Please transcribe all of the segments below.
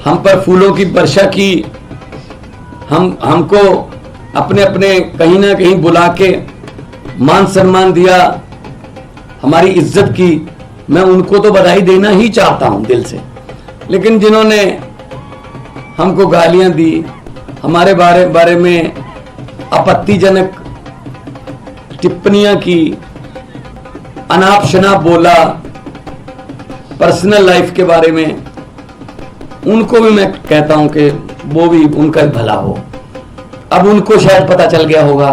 हम पर फूलों की वर्षा की, हमको अपने अपने कहीं ना कहीं बुला के मान सम्मान दिया, हमारी इज्जत की। मैं उनको तो बधाई देना ही चाहता हूं दिल से, लेकिन जिन्होंने हमको गालियां दी, हमारे बारे में आपत्तिजनक टिप्पणियां की, अनाप शनाप बोला पर्सनल लाइफ के बारे में, उनको भी मैं कहता हूं कि वो भी उनका भला हो। अब उनको शायद पता चल गया होगा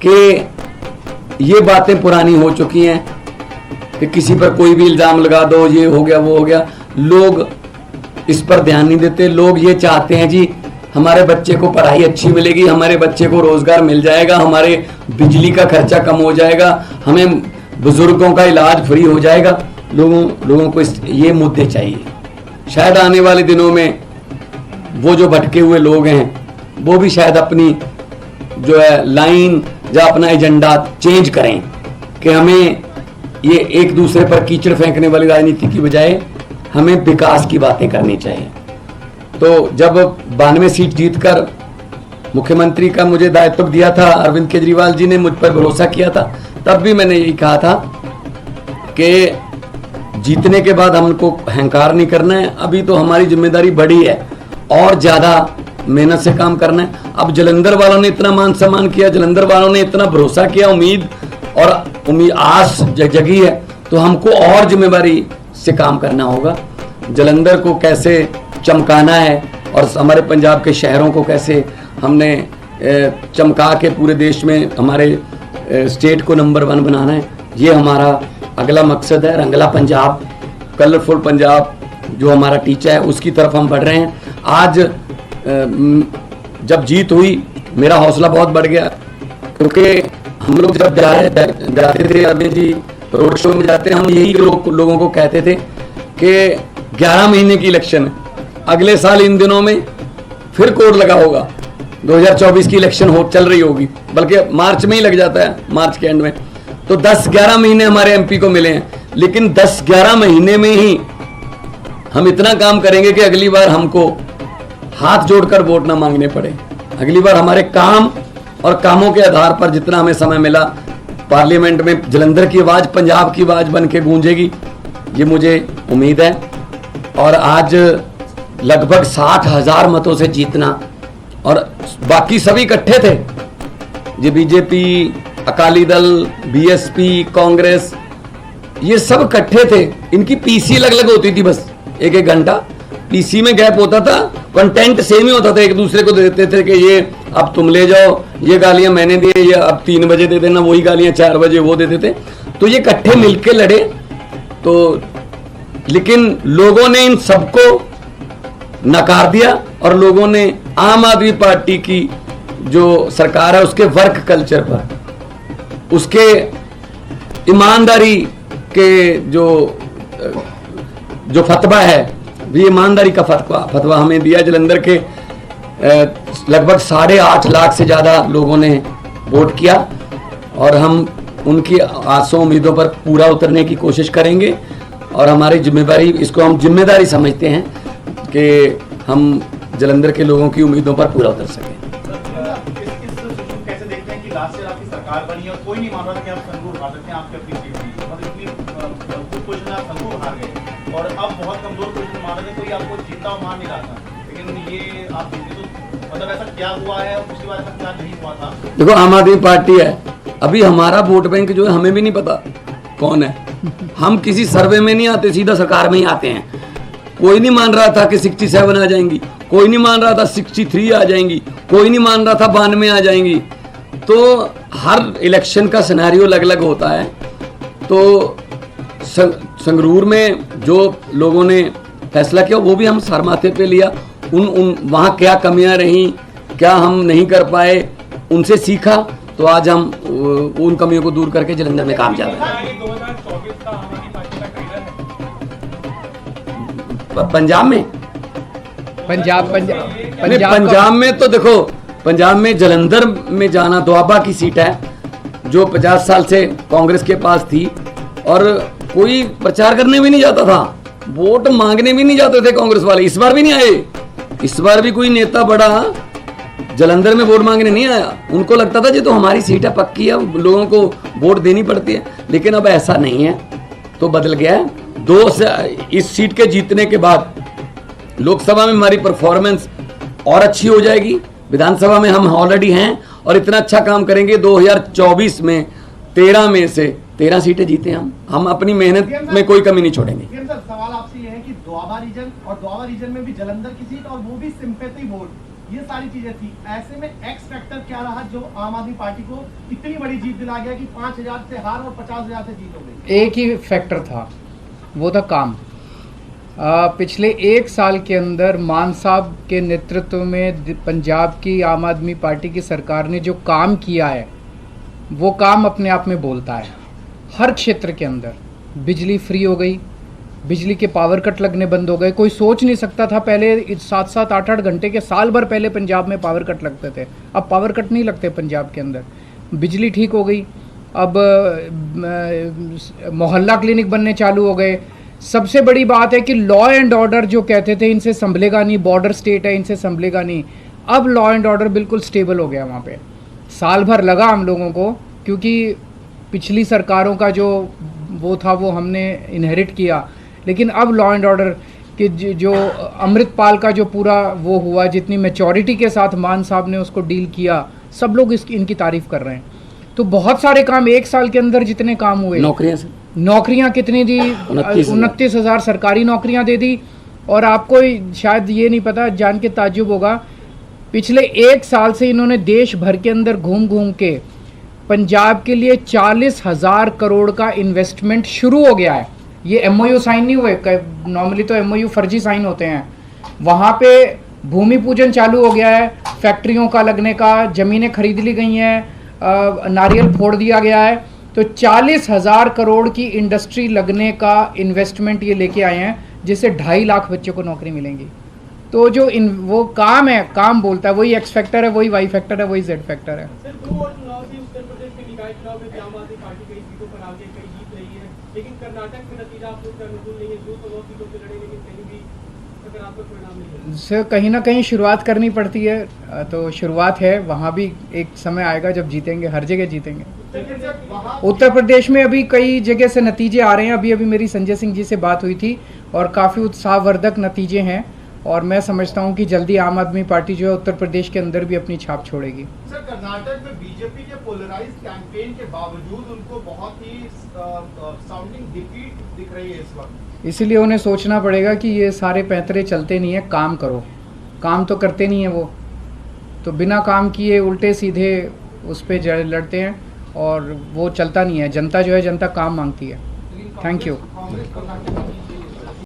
कि ये बातें पुरानी हो चुकी हैं कि किसी पर कोई भी इल्जाम लगा दो, ये हो गया वो हो गया। लोग इस पर ध्यान नहीं देते। लोग ये चाहते हैं जी हमारे बच्चे को पढ़ाई अच्छी मिलेगी, हमारे बच्चे को रोजगार मिल जाएगा, हमारे बिजली का खर्चा कम हो जाएगा, हमें बुजुर्गों का इलाज फ्री हो जाएगा। लोगों को ये मुद्दे चाहिए। शायद आने वाले दिनों में वो जो भटके हुए लोग हैं वो भी शायद अपनी जो है लाइन या अपना एजेंडा चेंज करें कि हमें ये एक दूसरे पर कीचड़ फेंकने वाली राजनीति की बजाय हमें विकास की बातें करनी चाहिए। तो जब 92 सीट जीतकर मुख्यमंत्री का मुझे दायित्व दिया था, अरविंद केजरीवाल जी ने मुझ पर भरोसा किया था, तब भी मैंने यही कहा था कि जीतने के बाद हमको अहंकार नहीं करना है। अभी तो हमारी जिम्मेदारी बड़ी है और ज्यादा मेहनत से काम करना है। अब जलंधर वालों ने इतना मान सम्मान किया, जलंधर वालों ने इतना भरोसा किया, उम्मीद आस जगी है, तो हमको और जिम्मेदारी से काम करना होगा। जलंधर को कैसे चमकाना है और हमारे पंजाब के शहरों को कैसे हमने चमका के पूरे देश में हमारे स्टेट को नंबर 1 बनाना है, ये हमारा अगला मकसद है। रंगला पंजाब, कलरफुल पंजाब जो हमारा टीचा है, उसकी तरफ हम बढ़ रहे हैं। आज जब जीत हुई मेरा हौसला बहुत बढ़ गया, क्योंकि हम लोग जब जाते थे अरविंद जी रोड शो में जाते, हम यही लोगों को कहते थे कि 11 महीने की इलेक्शन है, अगले साल इन दिनों में फिर कोड लगा होगा, 2024 की इलेक्शन चल रही होगी, बल्कि मार्च में ही लग जाता है, मार्च के एंड में। तो 10-11 महीने हमारे एमपी को मिले हैं, लेकिन 10-11 महीने में ही हम इतना काम करेंगे कि अगली बार हमको हाथ जोड़कर वोट ना मांगने पड़े। अगली बार हमारे काम और कामों के आधार पर जितना हमें समय मिला, पार्लियामेंट में जलंधर की आवाज पंजाब की आवाज बन के गूंजेगी, ये मुझे उम्मीद है। और आज लगभग 60,000 मतों से जीतना, और बाकी सभी इकट्ठे थे, ये बीजेपी, अकाली दल, बीएसपी, कांग्रेस, ये सब इकट्ठे थे। इनकी पीसी अलग अलग होती थी, बस एक घंटा पीसी में गैप होता था, कंटेंट सेम ही होता था, एक दूसरे को दे देते थे कि ये अब तुम ले जाओ, ये गालियां मैंने दी, ये अब 3 बजे दे देना, वही गालियां 4 बजे वो दे देते। तो ये इकट्ठे मिलके लड़े। तो लेकिन लोगों ने इन सबको नकार दिया और लोगों ने आम आदमी पार्टी की जो सरकार है उसके वर्क कल्चर पर, उसके ईमानदारी के जो फतवा है, भी ईमानदारी का फतवा हमें दिया। जलंधर के लगभग 8.5 लाख से ज्यादा लोगों ने वोट किया और हम उनकी आसों उम्मीदों पर पूरा उतरने की कोशिश करेंगे। और हमारी जिम्मेदारी, इसको हम जिम्मेदारी समझते हैं कि हम जलंधर के लोगों की उम्मीदों पर पूरा उतर सकें। कैसे देखते हैं कि लास्ट ईयर आपकी सरकार बनी और कोई नहीं मान रहा था कि आप संगरूर हार सकते हैं, आपकी अपनी सीट थी, मतलब इतनी गुड पोजीशन आप संगरूर हार गए और अब बहुत कमजोर पोजीशन मान रहे थे, कोई आपको जीता और मान नहीं रहा था, लेकिन ये आप जीते। तो मतलब ऐसा क्या हुआ है, पिछली बार ऐसा क्या नहीं हुआ था? देखो, आम आदमी पार्टी है, अभी हमारा वोट बैंक जो है हमें भी नहीं पता कौन है। हम किसी सर्वे में नहीं आते, सीधा सरकार में ही आते हैं। कोई नहीं मान रहा था कि 67 आ जाएंगी, कोई नहीं मान रहा था 63 आ जाएंगी, कोई नहीं मान रहा था 92 आ जाएंगी। तो हर इलेक्शन का सिनेरियो अलग अलग होता है। तो संगरूर में जो लोगों ने फैसला किया वो भी हम सर माथे पे लिया। वहाँ क्या कमियां रहीं, क्या हम नहीं कर पाए, उनसे सीखा। तो आज हम उन कमियों को दूर करके जलंधर में काम चल रहा है। पंजाब में पंजाब में तो देखो, पंजाब में जलंधर में जाना दोआबा की सीट है जो 50 साल से कांग्रेस के पास थी और कोई प्रचार करने भी नहीं जाता था। वोट मांगने भी नहीं जाते थे कांग्रेस वाले, इस बार भी नहीं आए। इस बार भी कोई नेता बड़ा जलंधर में वोट मांगने नहीं आया। उनको लगता था जी तो हमारी सीट है पक्की है, लोगों को वोट देनी पड़ती है। लेकिन अब ऐसा नहीं है, तो बदल गया है। इस सीट के जीतने के बाद लोकसभा में हमारी परफॉर्मेंस और अच्छी हो जाएगी। विधानसभा में हम ऑलरेडी हैं और इतना अच्छा काम करेंगे। 2024 में 13 में से 13 सीटें जीते हम अपनी मेहनत में कोई कमी नहीं छोड़ेंगे। सवाल आपसे ये है कि दोआबा रीजन और दोआबा रीजन में भी जलंधर की सीट और वो भी सिंपैथी वोट, ये सारी चीजें थी। ऐसे में एक्स फैक्टर क्या रहा जो आम आदमी पार्टी को इतनी बड़ी जीत दिला गया कि 5,000 से हार और 50,000 से जीत हो गई? एक ही फैक्टर था, वो था काम। पिछले 1 साल के अंदर मान साहब के नेतृत्व में पंजाब की आम आदमी पार्टी की सरकार ने जो काम किया है, वो काम अपने आप में बोलता है। हर क्षेत्र के अंदर बिजली फ्री हो गई, बिजली के पावर कट लगने बंद हो गए। कोई सोच नहीं सकता था पहले 7-7, 8-8 घंटे के, साल भर पहले पंजाब में पावर कट लगते थे। अब पावर कट नहीं लगते पंजाब के अंदर। बिजली ठीक हो गई, अब मोहल्ला क्लिनिक बनने चालू हो गए। सबसे बड़ी बात है कि लॉ एंड ऑर्डर जो कहते थे इनसे संभलेगा नहीं, बॉर्डर स्टेट है इनसे संभलेगा नहीं, अब लॉ एंड ऑर्डर बिल्कुल स्टेबल हो गया वहाँ पे। साल भर लगा हम लोगों को, क्योंकि पिछली सरकारों का जो वो था वो हमने इनहेरिट किया। लेकिन अब लॉ एंड ऑर्डर के जो अमृतपाल का जो पूरा वो हुआ, जितनी मैच्योरिटी के साथ मान साहब ने उसको डील किया, सब लोग इनकी तारीफ कर रहे हैं। तो बहुत सारे काम 1 साल के अंदर जितने काम हुए, नौकरियां कितनी दी? 29,000 सरकारी नौकरियां दे दी। और आपको शायद ये नहीं पता, जान के ताज्जुब होगा, पिछले 1 साल से इन्होंने देश भर के अंदर घूम घूम के पंजाब के लिए 40,000 करोड़ का इन्वेस्टमेंट शुरू हो गया है। ये MOU साइन नहीं हुए, नॉर्मली तो MOU फर्जी साइन होते हैं। वहाँ पे भूमि पूजन चालू हो गया है, फैक्ट्रियों का लगने का, ज़मीनें खरीद ली गई हैं, नारियल फोड़ दिया गया है। तो 40,000 करोड़ की इंडस्ट्री लगने का इन्वेस्टमेंट ये लेके आए हैं, जिससे 2.5 लाख बच्चों को नौकरी मिलेंगी। तो जो वो काम है, काम बोलता है, वही एक्स फैक्टर है, वही वाई फैक्टर है, वही जेड फैक्टर है। सर, 2 और चुनाव भी उत्तर प्रदेश के निकाय चुनाव में आम आदमी पार्टी कई सीटों पर आगे कई जीत रही है, लेकिन कर्नाटक में नतीजा आप लोग का अनुकूल नहीं है। 209 सीटों पर लड़े, लेकिन कहीं भी सकारात्मक परिणाम नहीं है। सर, कहीं ना कहीं शुरुआत करनी पड़ती है, तो शुरुआत है। वहाँ भी एक समय आएगा जब जीतेंगे, हर जगह जीतेंगे। उत्तर प्रदेश में अभी कई जगह से नतीजे आ रहे हैं। अभी मेरी संजय सिंह जी से बात हुई थी और काफ़ी उत्साहवर्धक नतीजे हैं, और मैं समझता हूं कि जल्दी आम आदमी पार्टी जो है उत्तर प्रदेश के अंदर भी अपनी छाप छोड़ेगी। सर, कर्नाटक में बीजेपी के पोलराइज कैंपेन के बावजूद उनको बहुत ही साउंडिंग डिफीट दिख रही है इस वक्त। इसीलिए उन्हें सोचना पड़ेगा कि ये सारे पैंतरे चलते नहीं है, काम करो। काम तो करते नहीं है वो, तो बिना काम किए उल्टे सीधे उस पर लड़ते हैं और वो चलता नहीं है। जनता जो है, जनता काम मांगती है। Thank you.